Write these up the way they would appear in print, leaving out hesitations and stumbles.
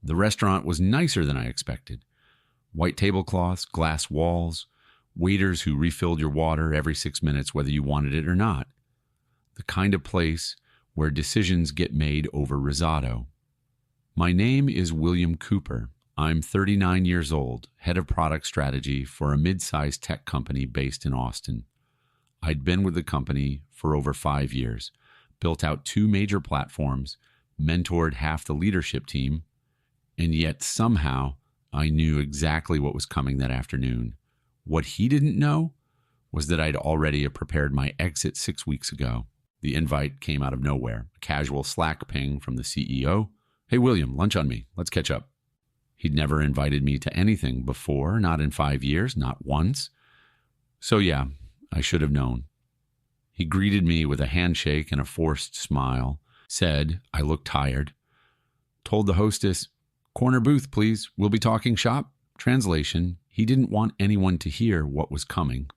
The restaurant was nicer than I expected. White tablecloths, glass walls, waiters who refilled your water every 6 minutes whether you wanted it or not. The kind of place where decisions get made over risotto. My name is William Cooper. I'm 39 years old, head of product strategy for a mid-sized tech company based in Austin. I'd been with the company for over 5 years, built out 2 major platforms, mentored half the leadership team, and yet somehow I knew exactly what was coming that afternoon. What he didn't know was that I'd already prepared my exit 6 weeks ago. The invite came out of nowhere, a casual Slack ping from the CEO. "Hey, William, lunch on me. Let's catch up." He'd never invited me to anything before, not in 5 years, not once. So yeah, I should have known. He greeted me with a handshake and a forced smile, said I looked tired, told the hostess, "Corner booth, please. We'll be talking shop." Translation, he didn't want anyone to hear what was coming.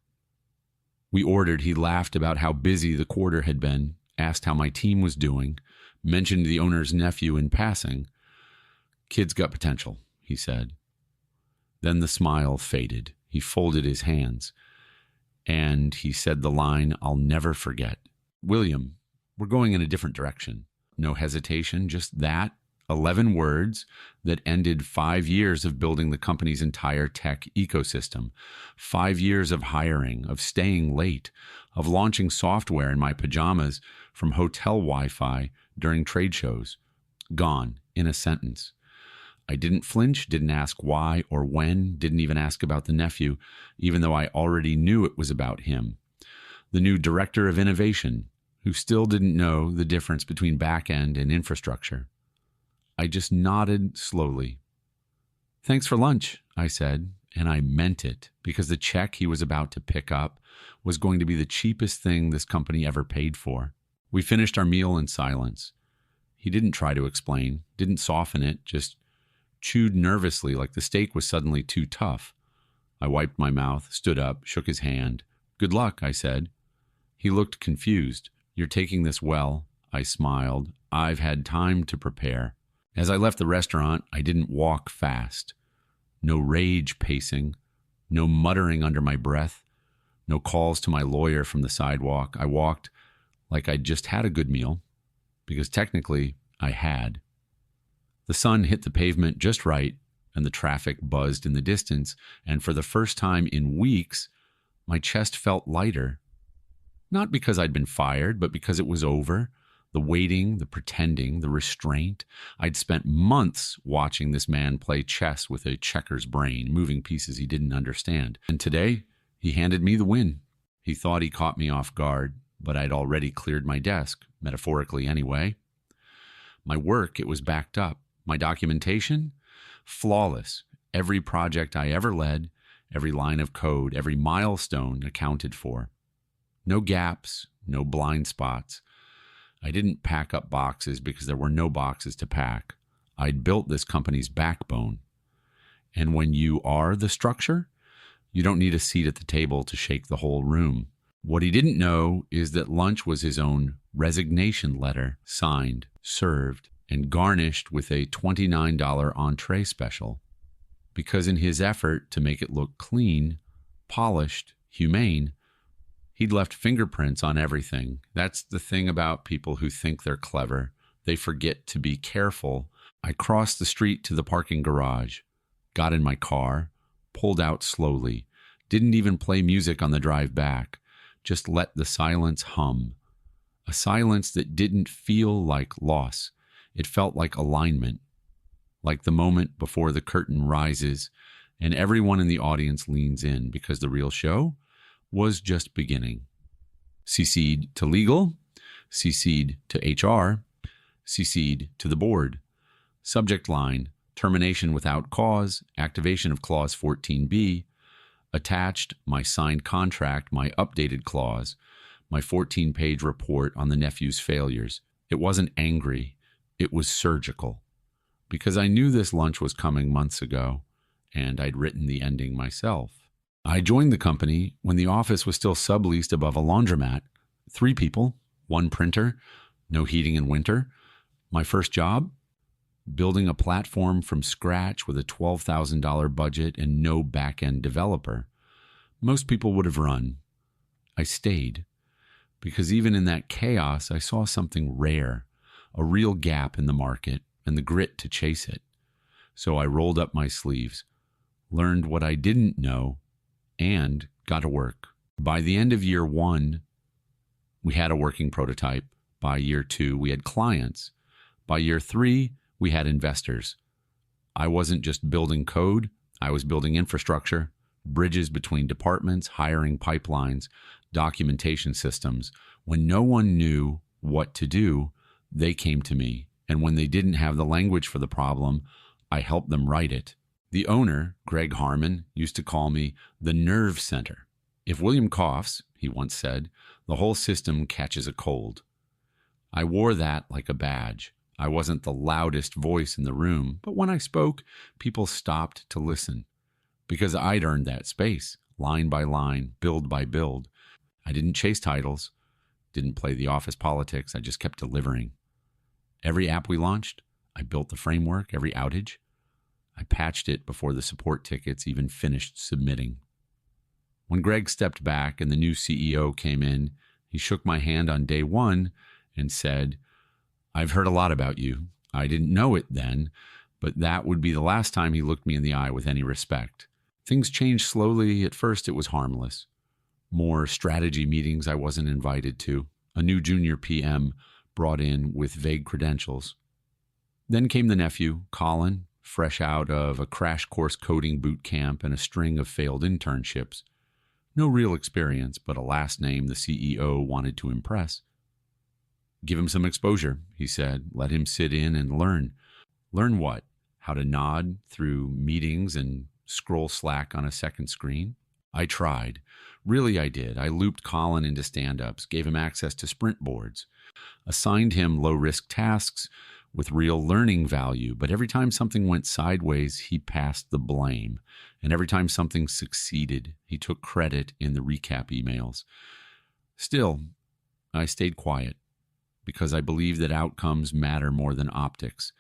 We ordered. He laughed about how busy the quarter had been, asked how my team was doing, mentioned the owner's nephew in passing. "Kid's got potential," he said. Then the smile faded. He folded his hands, and he said the line I'll never forget. "William, we're going in a different direction." No hesitation, just that. 11 words that ended 5 years of building the company's entire tech ecosystem, 5 years of hiring, of staying late, of launching software in my pajamas from hotel Wi-Fi during trade shows. Gone in a sentence. I didn't flinch, didn't ask why or when, didn't even ask about the nephew, even though I already knew it was about him. The new director of innovation, who still didn't know the difference between back-end and infrastructure. I just nodded slowly. "Thanks for lunch," I said, and I meant it, because the check he was about to pick up was going to be the cheapest thing this company ever paid for. We finished our meal in silence. He didn't try to explain, didn't soften it, just chewed nervously like the steak was suddenly too tough. I wiped my mouth, stood up, shook his hand. "Good luck," I said. He looked confused. "You're taking this well," I smiled. "I've had time to prepare." As I left the restaurant, I didn't walk fast. No rage pacing, no muttering under my breath, no calls to my lawyer from the sidewalk. I walked like I'd just had a good meal, because technically I had. The sun hit the pavement just right, and the traffic buzzed in the distance, and for the first time in weeks, my chest felt lighter. Not because I'd been fired, but because it was over. The waiting, the pretending, the restraint. I'd spent months watching this man play chess with a checker's brain, moving pieces he didn't understand. And today, he handed me the win. He thought he caught me off guard, but I'd already cleared my desk, metaphorically anyway. My work, it was backed up. My documentation, flawless. Every project I ever led, every line of code, every milestone accounted for. No gaps, no blind spots. I didn't pack up boxes because there were no boxes to pack. I'd built this company's backbone. And when you are the structure, you don't need a seat at the table to shake the whole room. What he didn't know is that lunch was his own resignation letter, signed, served, and garnished with a $29 entree special. Because in his effort to make it look clean, polished, humane, he'd left fingerprints on everything. That's the thing about people who think they're clever. They forget to be careful. I crossed the street to the parking garage, got in my car, pulled out slowly, didn't even play music on the drive back, just let the silence hum. A silence that didn't feel like loss. It felt like alignment, like the moment before the curtain rises and everyone in the audience leans in, because the real show was just beginning. CC'd to legal, CC'd to HR, CC'd to the board. Subject line, termination without cause, activation of clause 14B. Attached, my signed contract, my updated clause, my 14-page report on the nephew's failures. It wasn't angry, it was surgical. Because I knew this lunch was coming months ago, and I'd written the ending myself. I joined the company when the office was still subleased above a laundromat. 3 people, 1 printer, no heating in winter. My first job? building a platform from scratch with a $12,000 budget and no back-end developer. Most people would have run. I stayed, because even in that chaos, I saw something rare, a real gap in the market and the grit to chase it. So I rolled up my sleeves, learned what I didn't know, and got to work. By the end of year 1, we had a working prototype. By year 2, we had clients. By year 3, we had investors. I wasn't just building code, I was building infrastructure, bridges between departments, hiring pipelines, documentation systems. When no one knew what to do, they came to me. And when they didn't have the language for the problem, I helped them write it. The owner, Greg Harmon, used to call me the nerve center. If William coughs, he once said, the whole system catches a cold. I wore that like a badge. I wasn't the loudest voice in the room, but when I spoke, people stopped to listen. Because I'd earned that space, line by line, build by build. I didn't chase titles, didn't play the office politics, I just kept delivering. Every app we launched, I built the framework. Every outage, I patched it before the support tickets even finished submitting. When Greg stepped back and the new CEO came in, he shook my hand on day 1 and said, "I've heard a lot about you. I didn't know it then, but that would be the last time he looked me in the eye with any respect." Things changed slowly. At first, it was harmless. More strategy meetings I wasn't invited to. A new junior PM brought in with vague credentials. Then came the nephew, Colin, fresh out of a crash course coding boot camp and a string of failed internships. No real experience, but a last name the CEO wanted to impress. "Give him some exposure," he said. "Let him sit in and learn." Learn what? How to nod through meetings and scroll Slack on a second screen? I tried. Really, I did. I looped Colin into stand-ups, gave him access to sprint boards, assigned him low-risk tasks with real learning value, but every time something went sideways, he passed the blame. And every time something succeeded, he took credit in the recap emails. Still, I stayed quiet because I believe that outcomes matter more than optics.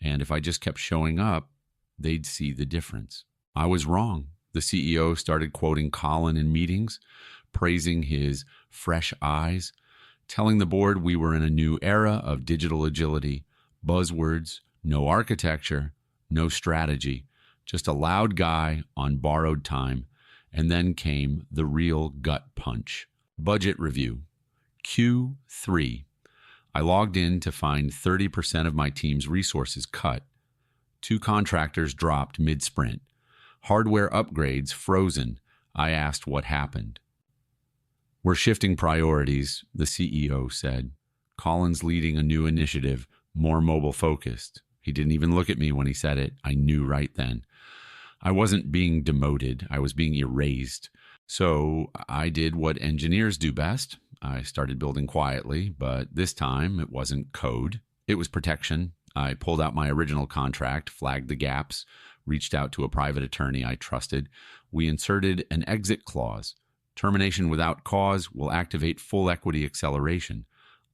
And if I just kept showing up, they'd see the difference. I was wrong. The CEO started quoting Colin in meetings, praising his fresh eyes, telling the board we were in a new era of digital agility, buzzwords, no architecture, no strategy, just a loud guy on borrowed time. And then came the real gut punch. Budget review. Q3. I logged in to find 30% of my team's resources cut. 2 contractors dropped mid-sprint. Hardware upgrades frozen. I asked what happened. "We're shifting priorities," the CEO said. "Colin's leading a new initiative, more mobile-focused." He didn't even look at me when he said it. I knew right then. I wasn't being demoted. I was being erased. So I did what engineers do best. I started building quietly, but this time it wasn't code. It was protection. I pulled out my original contract, flagged the gaps, reached out to a private attorney I trusted. We inserted an exit clause. Termination without cause will activate full equity acceleration,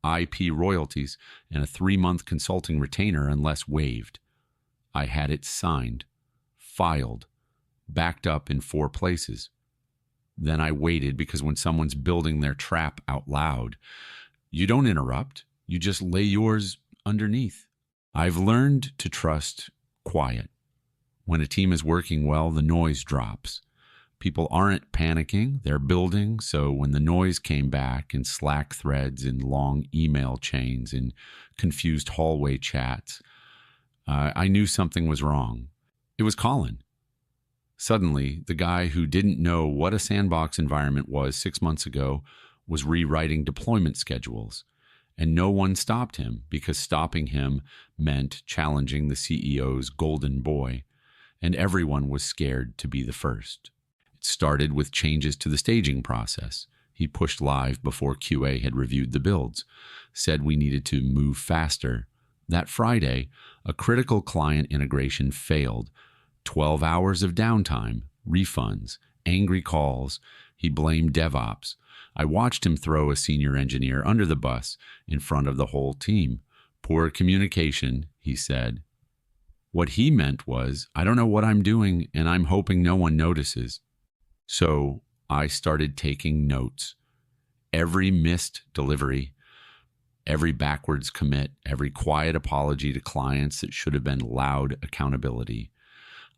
IP royalties, and a 3-month consulting retainer unless waived. I had it signed, filed, backed up in 4 places. Then I waited because when someone's building their trap out loud, you don't interrupt, you just lay yours underneath. I've learned to trust quiet. When a team is working well, the noise drops. People aren't panicking, they're building, so when the noise came back in Slack threads, in long email chains, in confused hallway chats, I knew something was wrong. It was Colin. Suddenly, the guy who didn't know what a sandbox environment was 6 months ago was rewriting deployment schedules. And no one stopped him, because stopping him meant challenging the CEO's golden boy. And everyone was scared to be the first. It started with changes to the staging process. He pushed live before QA had reviewed the builds, said we needed to move faster. That Friday, a critical client integration failed. 12 hours of downtime, refunds, angry calls. He blamed DevOps. I watched him throw a senior engineer under the bus in front of the whole team. "Poor communication," he said. What he meant was, I don't know what I'm doing, and I'm hoping no one notices. So I started taking notes. Every missed delivery, every backwards commit, every quiet apology to clients that should have been loud accountability.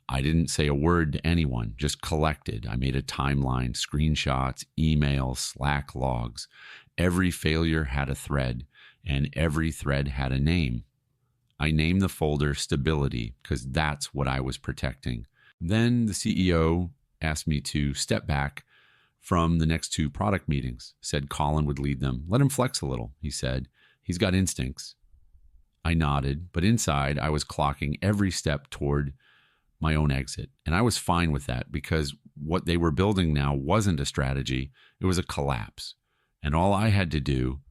I didn't say a word to anyone, just collected. I made a timeline, screenshots, emails, Slack logs. Every failure had a thread, and every thread had a name. I named the folder Stability because that's what I was protecting. Then the CEO asked me to step back from the next 2 product meetings, said Colin would lead them. Let him flex a little, he said. He's got instincts. I nodded, but inside I was clocking every step toward my own exit. And I was fine with that because what they were building now wasn't a strategy, it was a collapse. And all I had to do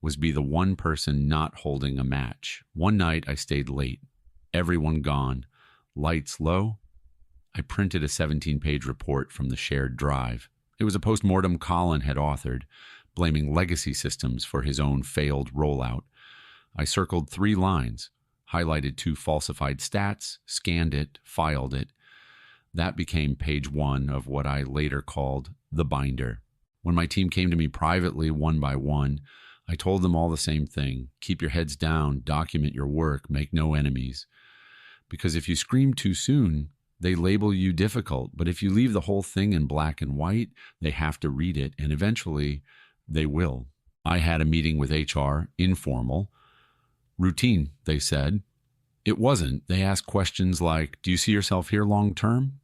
was be the one person not holding a match. One night I stayed late, everyone gone, lights low. I printed a 17-page report from the shared drive. It was a postmortem Colin had authored, blaming legacy systems for his own failed rollout. I circled 3 lines, highlighted 2 falsified stats, scanned it, filed it. That became page 1 of what I later called the binder. When my team came to me privately, one by one, I told them all the same thing. Keep your heads down, document your work, make no enemies. Because if you scream too soon, they label you difficult. But if you leave the whole thing in black and white, they have to read it, and eventually they will. I had a meeting with HR, informal. Routine, they said. It wasn't. They asked questions like, do you see yourself here long term?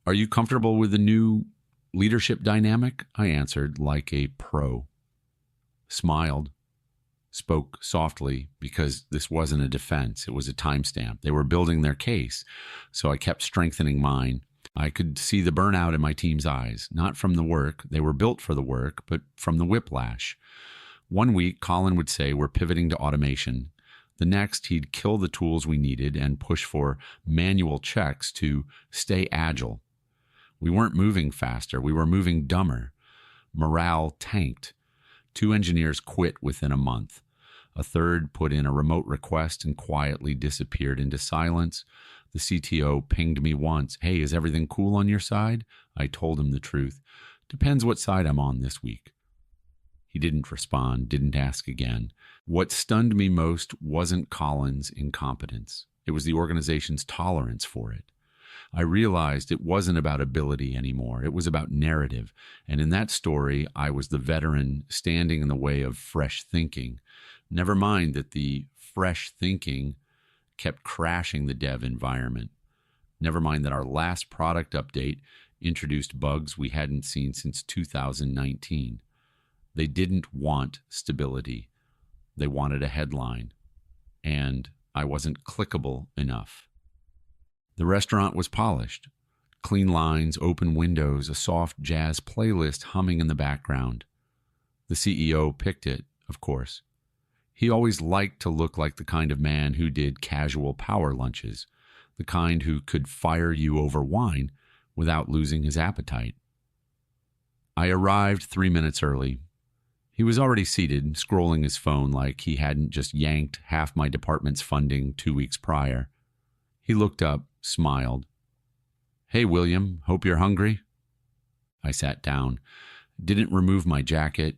Are you comfortable with the new leadership dynamic? I answered like a pro. Smiled, spoke softly because this wasn't a defense. It was a timestamp. They were building their case, so I kept strengthening mine. I could see the burnout in my team's eyes, not from the work. They were built for the work, but from the whiplash. One week, Colin would say, we're pivoting to automation. The next, he'd kill the tools we needed and push for manual checks to stay agile. We weren't moving faster. We were moving dumber. Morale tanked. 2 engineers quit within a month. A third put in a remote request and quietly disappeared into silence. The CTO pinged me once. Hey, is everything cool on your side? I told him the truth. Depends what side I'm on this week. He didn't respond, didn't ask again. What stunned me most wasn't Colin's incompetence. It was the organization's tolerance for it. I realized it wasn't about ability anymore. It was about narrative. And in that story, I was the veteran standing in the way of fresh thinking. Never mind that the fresh thinking kept crashing the dev environment. Never mind that our last product update introduced bugs we hadn't seen since 2019. They didn't want stability. They wanted a headline. And I wasn't clickable enough. The restaurant was polished. Clean lines, open windows, a soft jazz playlist humming in the background. The CEO picked it, of course. He always liked to look like the kind of man who did casual power lunches, the kind who could fire you over wine without losing his appetite. I arrived 3 minutes early. He was already seated, scrolling his phone like he hadn't just yanked half my department's funding 2 weeks prior. He looked up, smiled. Hey, William, hope you're hungry? I sat down, didn't remove my jacket,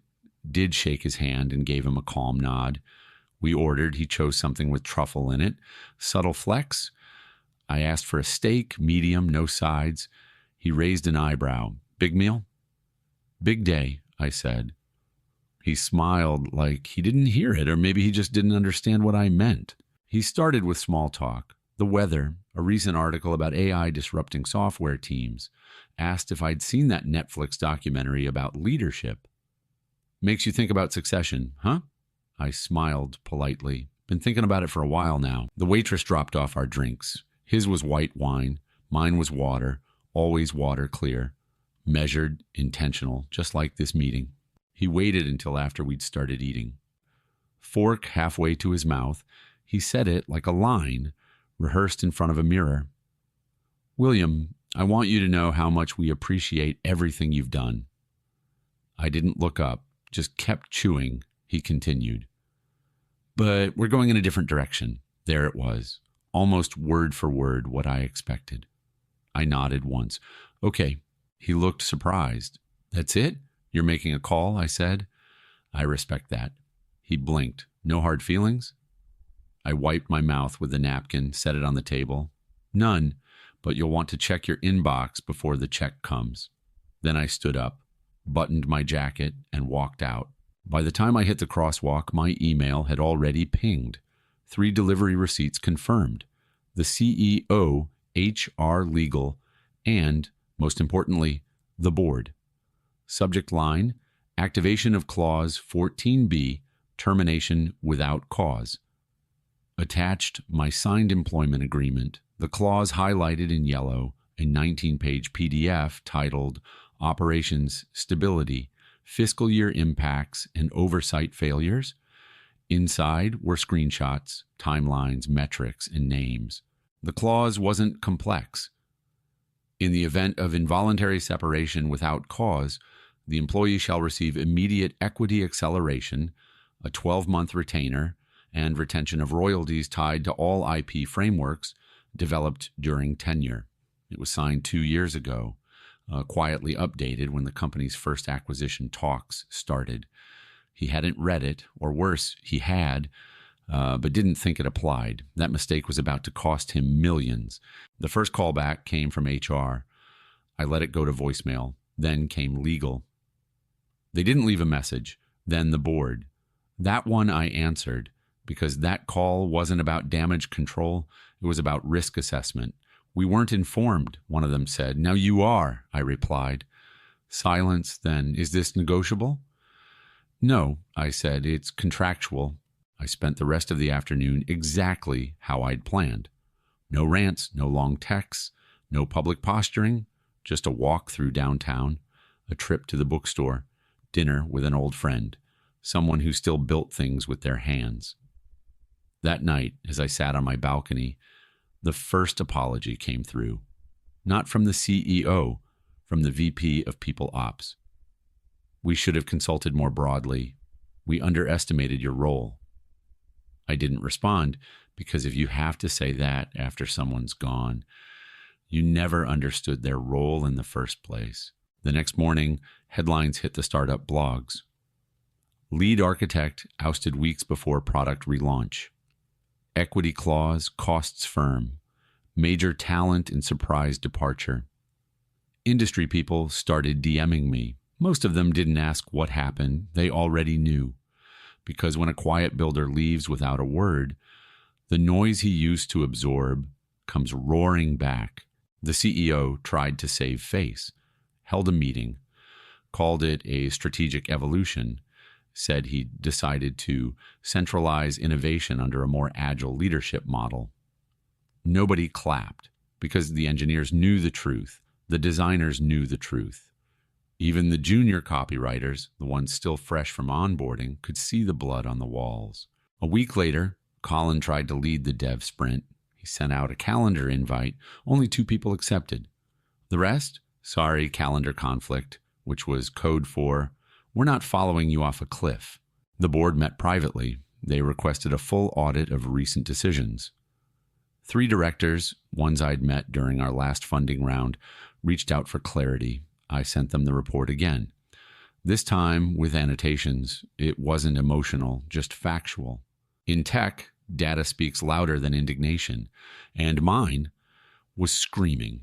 did shake his hand and gave him a calm nod. We ordered. He chose something with truffle in it. Subtle flex. I asked for a steak, medium, no sides. He raised an eyebrow. Big meal? Big day, I said. He smiled like he didn't hear it, or maybe he just didn't understand what I meant. He started with small talk. The weather, a recent article about AI disrupting software teams, asked if I'd seen that Netflix documentary about leadership. Makes you think about Succession, huh? I smiled politely. Been thinking about it for a while now. The waitress dropped off our drinks. His was white wine. Mine was water, always water clear. Measured, intentional, just like this meeting. He waited until after we'd started eating. Fork halfway to his mouth, he said it like a line, rehearsed in front of a mirror. William, I want you to know how much we appreciate everything you've done. I didn't look up, just kept chewing. He continued. But we're going in a different direction. There it was. almost word for word what I expected. I nodded once. Okay. He looked surprised. That's it? You're making a call, I said. I respect that. He blinked. No hard feelings? I wiped my mouth with the napkin, set it on the table. None, but you'll want to check your inbox before the check comes. Then I stood up, buttoned my jacket, and walked out. By the time I hit the crosswalk, my email had already pinged. 3 delivery receipts confirmed. The CEO, HR Legal, and, most importantly, the board. Subject line, activation of clause 14B, termination without cause. Attached, my signed employment agreement, the clause highlighted in yellow, a 19-page PDF titled Operations Stability, Fiscal Year Impacts and Oversight Failures. Inside were screenshots, timelines, metrics, and names. The clause wasn't complex. In the event of involuntary separation without cause, the employee shall receive immediate equity acceleration, a 12-month retainer, and retention of royalties tied to all IP frameworks developed during tenure. It was signed 2 years ago, quietly updated when the company's first acquisition talks started. He hadn't read it, or worse, he had, but didn't think it applied. That mistake was about to cost him millions. The first callback came from HR. I let it go to voicemail. Then came legal. They didn't leave a message. Then the board. That one I answered, because that call wasn't about damage control. It was about risk assessment. We weren't informed, one of them said. Now you are, I replied. Silence, then. Is this negotiable? No, I said. It's contractual. I spent the rest of the afternoon exactly how I'd planned. No rants, no long texts, no public posturing, just a walk through downtown, a trip to the bookstore, dinner with an old friend, someone who still built things with their hands. That night, as I sat on my balcony, the first apology came through. Not from the CEO, from the VP of People Ops. We should have consulted more broadly. We underestimated your role. I didn't respond because if you have to say that after someone's gone, you never understood their role in the first place. The next morning, headlines hit the startup blogs. Lead architect ousted weeks before product relaunch. Equity clause costs firm. Major talent and surprise departure. Industry people started DMing me. Most of them didn't ask what happened. They already knew. Because when a quiet builder leaves without a word, the noise he used to absorb comes roaring back. The CEO tried to save face, held a meeting, called it a strategic evolution, said he decided to centralize innovation under a more agile leadership model. Nobody clapped because the engineers knew the truth. The designers knew the truth. Even the junior copywriters, the ones still fresh from onboarding, could see the blood on the walls. A week later, Colin tried to lead the dev sprint. He sent out a calendar invite. Only 2 people accepted. The rest? Sorry, calendar conflict, which was code for, we're not following you off a cliff. The board met privately. They requested a full audit of recent decisions. 3 directors, ones I'd met during our last funding round, reached out for clarity. I sent them the report again. This time with annotations. It wasn't emotional, just factual. In tech, data speaks louder than indignation, and mine was screaming.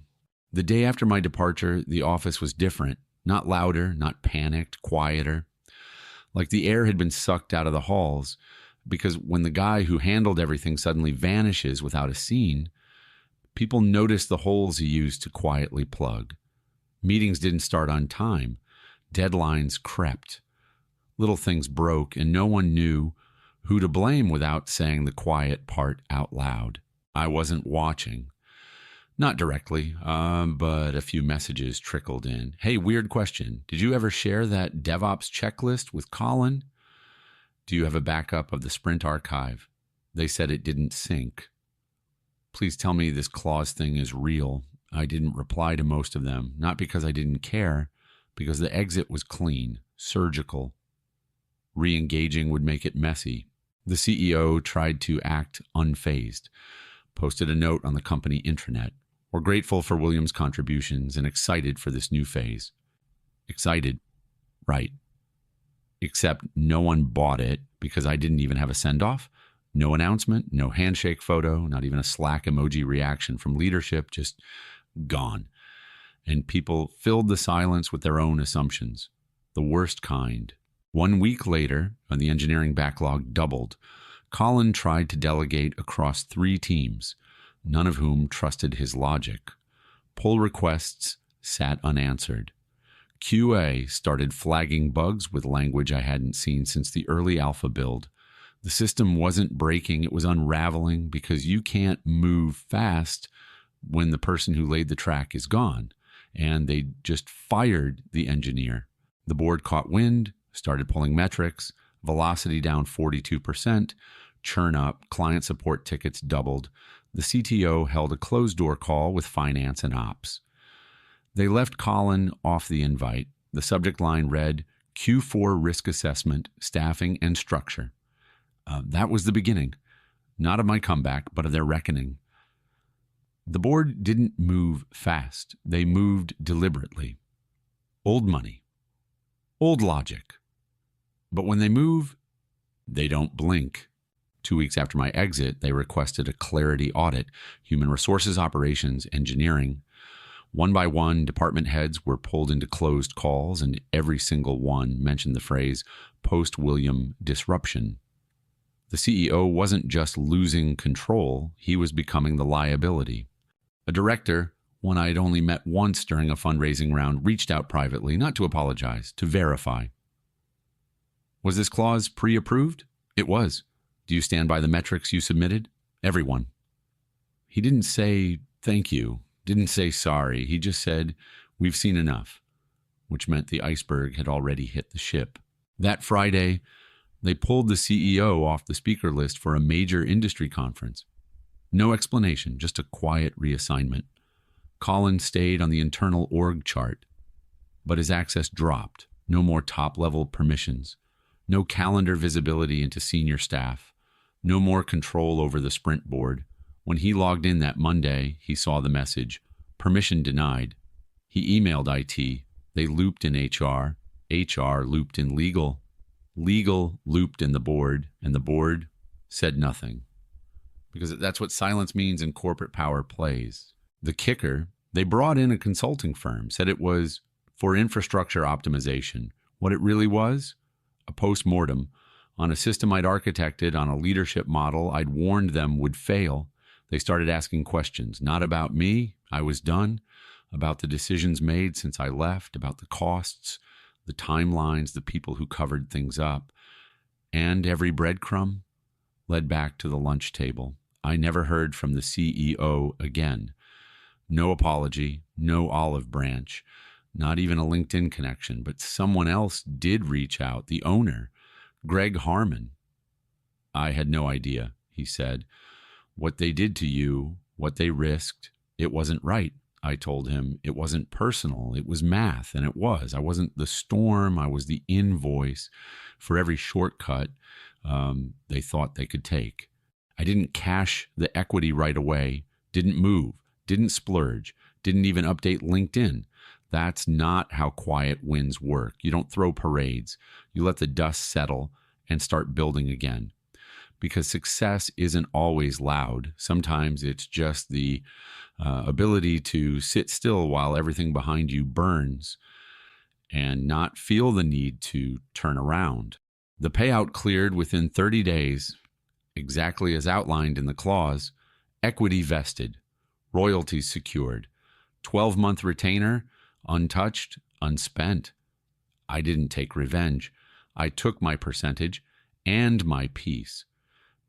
The day after my departure, the office was different. Not louder, not panicked, quieter. Like the air had been sucked out of the halls, because when the guy who handled everything suddenly vanishes without a scene, people notice the holes he used to quietly plug. Meetings didn't start on time. Deadlines crept. Little things broke, and no one knew who to blame without saying the quiet part out loud. I wasn't watching. Not directly, but a few messages trickled in. Hey, weird question. Did you ever share that DevOps checklist with Colin? Do you have a backup of the Sprint archive? They said it didn't sync. Please tell me this clause thing is real. I didn't reply to most of them, not because I didn't care, because the exit was clean, surgical. Re-engaging would make it messy. The CEO tried to act unfazed. posted a note on the company intranet. We're grateful for William's contributions and excited for this new phase. Excited, right. Except no one bought it because I didn't even have a send-off. No announcement, no handshake photo, not even a Slack emoji reaction from leadership, just gone. And people filled the silence with their own assumptions, the worst kind. 1 week later, when the engineering backlog doubled, Colin tried to delegate across 3 teams, none of whom trusted his logic. Pull requests sat unanswered. QA started flagging bugs with language I hadn't seen since the early alpha build. The system wasn't breaking, it was unraveling because you can't move fast when the person who laid the track is gone. And they just fired the engineer. The board caught wind, started pulling metrics, velocity down 42%, churn up, client support tickets doubled. The CTO held a closed-door call with finance and ops. They left Colin off the invite. The subject line read, Q4 risk assessment, staffing, and structure. That was the beginning, not of my comeback, but of their reckoning. The board didn't move fast. They moved deliberately. Old money. Old logic. But when they move, they don't blink. 2 weeks after my exit, they requested a clarity audit, human resources operations, engineering. One by one, department heads were pulled into closed calls, and every single one mentioned the phrase post-William disruption. The CEO wasn't just losing control, he was becoming the liability. A director, one I'd only met once during a fundraising round, reached out privately, not to apologize, to verify. Was this clause pre-approved? It was. Do you stand by the metrics you submitted? Everyone. He didn't say thank you, didn't say sorry. He just said, we've seen enough, which meant the iceberg had already hit the ship. That Friday, they pulled the CEO off the speaker list for a major industry conference. No explanation, just a quiet reassignment. Colin stayed on the internal org chart, but his access dropped. No more top-level permissions. No calendar visibility into senior staff. No more control over the sprint board. When he logged in that Monday, he saw the message, permission denied. He emailed IT. They looped in HR. HR looped in legal. Legal looped in the board, and the board said nothing. Because that's what silence means in corporate power plays. The kicker, they brought in a consulting firm, said it was for infrastructure optimization. What it really was? A post-mortem on a system I'd architected on a leadership model I'd warned them would fail. They started asking questions, not about me, I was done, about the decisions made since I left, about the costs, the timelines, the people who covered things up. And every breadcrumb led back to the lunch table. I never heard from the CEO again. No apology, no olive branch, not even a LinkedIn connection, but someone else did reach out, the owner, Greg Harmon. I had no idea, he said. What they did to you, what they risked, it wasn't right. I told him it wasn't personal, it was math, and it was. I wasn't the storm, I was the invoice for every shortcut they thought they could take. I didn't cash the equity right away, didn't move, didn't splurge, didn't even update LinkedIn. That's not how quiet wins work. You don't throw parades. You let the dust settle and start building again. Because success isn't always loud. Sometimes it's just the ability to sit still while everything behind you burns and not feel the need to turn around. The payout cleared within 30 days, exactly as outlined in the clause, equity vested, royalties secured, 12-month retainer, untouched, unspent. I didn't take revenge. I took my percentage and my piece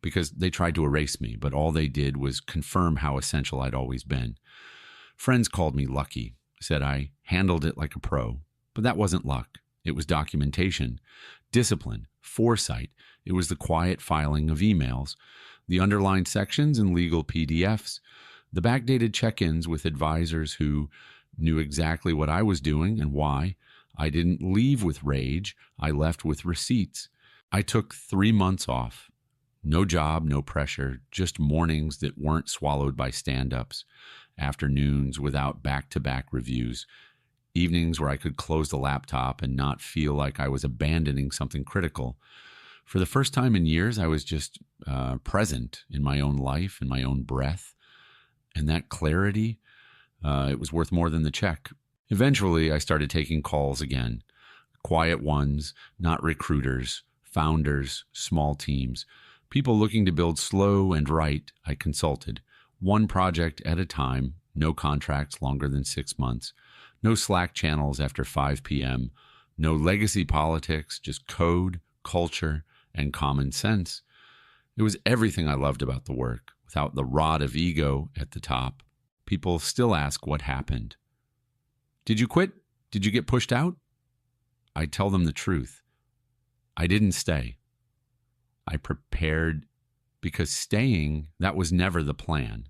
because they tried to erase me, but all they did was confirm how essential I'd always been. Friends called me lucky, said I handled it like a pro, but that wasn't luck. It was documentation, discipline, foresight. It was the quiet filing of emails, the underlined sections in legal PDFs, the backdated check-ins with advisors who knew exactly what I was doing and why. I didn't leave with rage. I left with receipts. I took 3 months off. No job, no pressure, just mornings that weren't swallowed by stand-ups, afternoons without back-to-back reviews, evenings where I could close the laptop and not feel like I was abandoning something critical. For the first time in years, I was just present in my own life, in my own breath. And that clarity, it was worth more than the check. Eventually, I started taking calls again. Quiet ones, not recruiters, founders, small teams. People looking to build slow and right, I consulted. One project at a time, no contracts longer than 6 months, no Slack channels after 5 p.m., no legacy politics, just code, culture, and common sense. It was everything I loved about the work, without the rod of ego at the top. People still ask what happened. Did you quit? Did you get pushed out? I tell them the truth. I didn't stay. I prepared because staying, that was never the plan.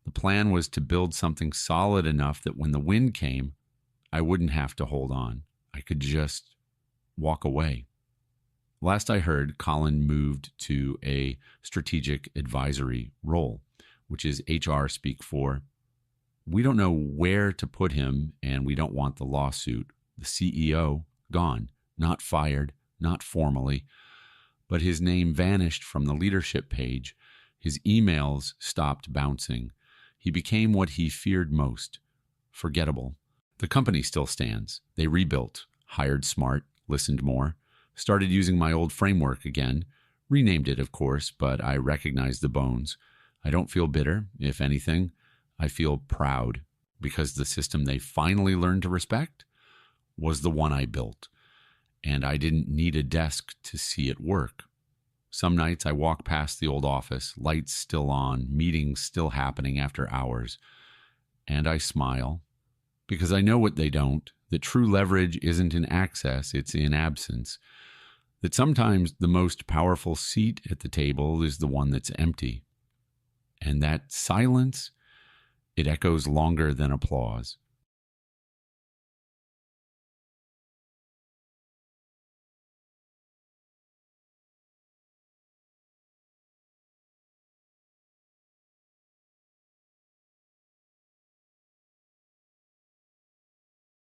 The plan was to build something solid enough that when the wind came, I wouldn't have to hold on. I could just walk away. Last I heard, Colin moved to a strategic advisory role, which is HR speak for, we don't know where to put him and we don't want the lawsuit. The CEO, gone, not fired, not formally, but his name vanished from the leadership page. His emails stopped bouncing. He became what he feared most, forgettable. The company still stands. They rebuilt, hired smart, listened more, started using my old framework again, renamed it, of course, but I recognize the bones. I don't feel bitter. If anything, I feel proud because the system they finally learned to respect was the one I built. And I didn't need a desk to see it work. Some nights I walk past the old office, lights still on, meetings still happening after hours, and I smile because I know what they don't, that true leverage isn't in access, it's in absence, that sometimes the most powerful seat at the table is the one that's empty. And that silence, it echoes longer than applause.